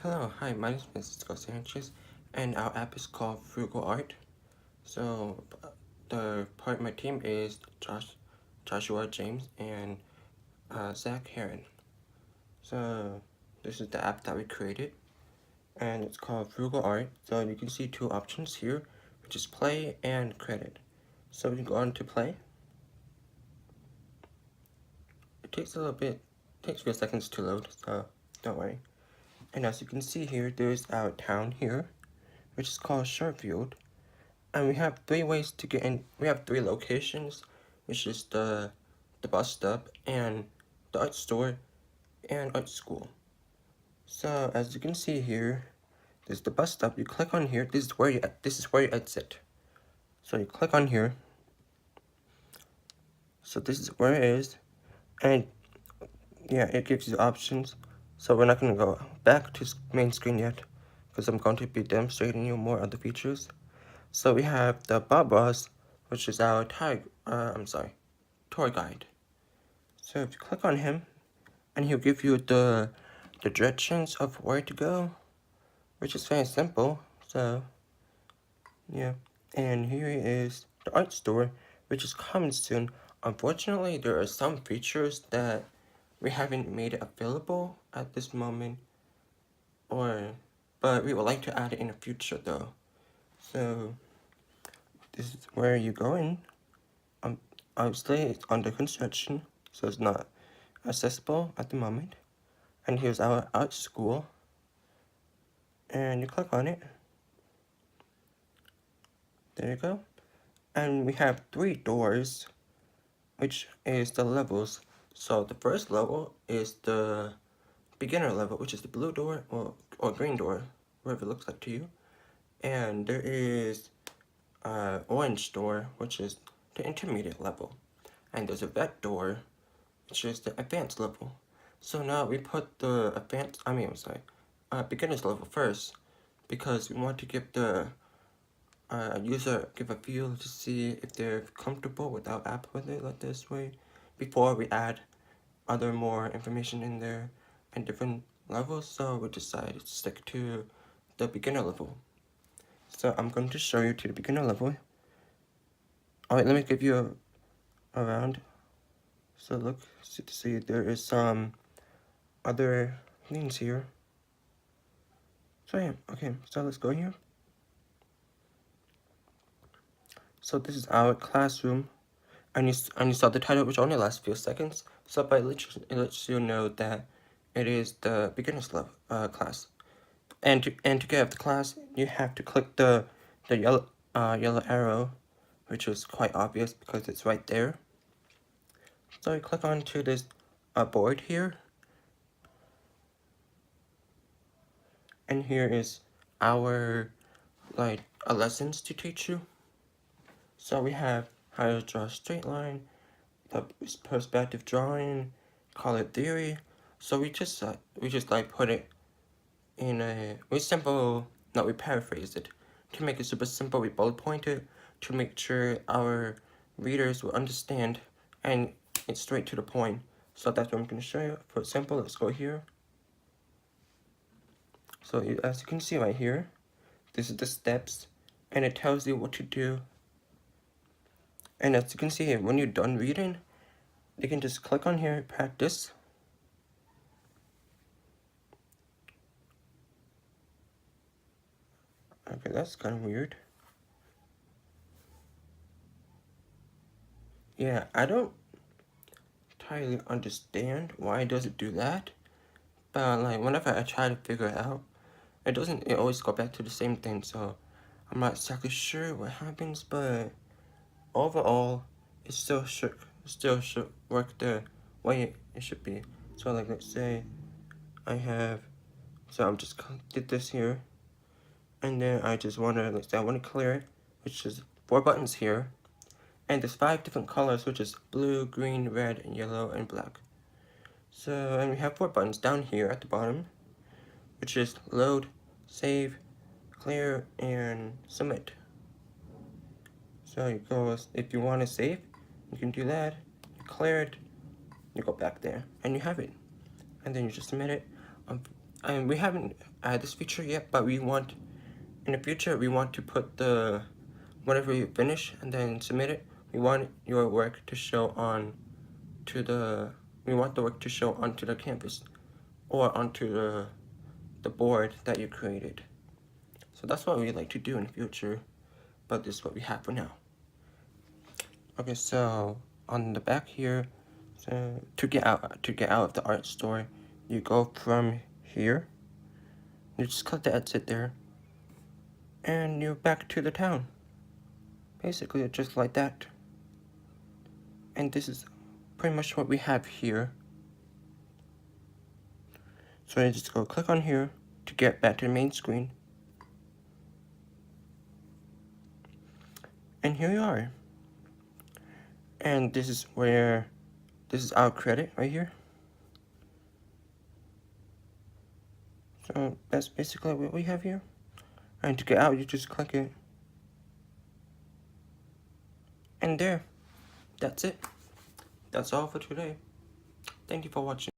Hello, hi, my name is Francisco Sanchez, and our app is called Frugal Art. So, the part of my team is Joshua James and Zach Heron. So, this is the app that we created, and it's called Frugal Art. So, you can see two options here, which is play and credit. So, we can go on to play. It takes takes a few seconds to load, so don't worry. And as you can see here, there's our town here, which is called Sherfield. And we have three ways to get in. We have three locations, which is the bus stop and the art store and art school. So as you can see here, there's the bus stop. You click on here. This is where you exit. So you click on here. So this is where it is, and yeah, it gives you options. So we're not gonna go back to main screen yet, because I'm going to be demonstrating you more of the features. So we have the Bob Ross, which is our tour guide. So if you click on him, and he'll give you the directions of where to go, which is very simple. So yeah, and here is the art store, which is coming soon. Unfortunately, there are some features that we haven't made it available at this moment, but we would like to add it in the future though. So this is where you go in. Obviously it's under construction, so it's not accessible at the moment. And here's our art school, and you click on it. There you go. And we have three doors, which is the levels. So the first level is the beginner level, which is the blue door or green door, whatever it looks like to you. And there is orange door, which is the intermediate level. And there's a red door, which is the advanced level. So now we put the beginner's level first, because we want to give the user give a feel to see if they're comfortable with our app with it like this way, before we add other more information in there and different levels. So we decided to stick to the beginner level. So I'm going to show you to the beginner level. Alright, let me give you a round. So look, see there is some other things here. So yeah, okay, so let's go here. So this is our classroom, and you saw the title, which only lasts a few seconds. So it lets you know that it is the beginner's level class. And to get out the class, you have to click the yellow arrow, which is quite obvious because it's right there. So you click onto this board here, and here is our lessons to teach you. So we have how to draw a straight line, the perspective drawing, color theory. So we just put it in we paraphrased it. To make it super simple, we bullet pointed to make sure our readers will understand, and it's straight to the point. So that's what I'm going to show you. For example, let's go here. So as you can see right here, this is the steps, and it tells you what to do. And as you can see here, when you're done reading, you can just click on here, practice. Okay, that's kind of weird. Yeah, I don't entirely understand why it doesn't do that, but like whenever I try to figure it out, it always go back to the same thing. So I'm not exactly sure what happens, but overall it still should work the way it should be. So like, let's say I'm just did this here, and then I want to clear it, which is 4 buttons here, and there's 5 different colors, which is blue, green, red, and yellow, and black. So, and we have 4 buttons down here at the bottom, which is load, save, clear, and submit. So you go, if you want to save, you can do that, you clear it, you go back there, and you have it. And then you just submit it. And we haven't added this feature yet, but we want, in the future, we want to put the, whenever you finish and then submit it, we want your work to show on to the, we want the work to show onto the canvas or onto the board that you created. So that's what we like to do in the future, but this is what we have for now. Okay, so on the back here, so to get out of the art store, you go from here. You just click the exit there, and you're back to the town. Basically, just like that. And this is pretty much what we have here. So you just go click on here to get back to the main screen. And here you are. And this is where, this is our credit right here. So that's basically what we have here. And to get out, you just click it. And there, that's it. That's all for today. Thank you for watching.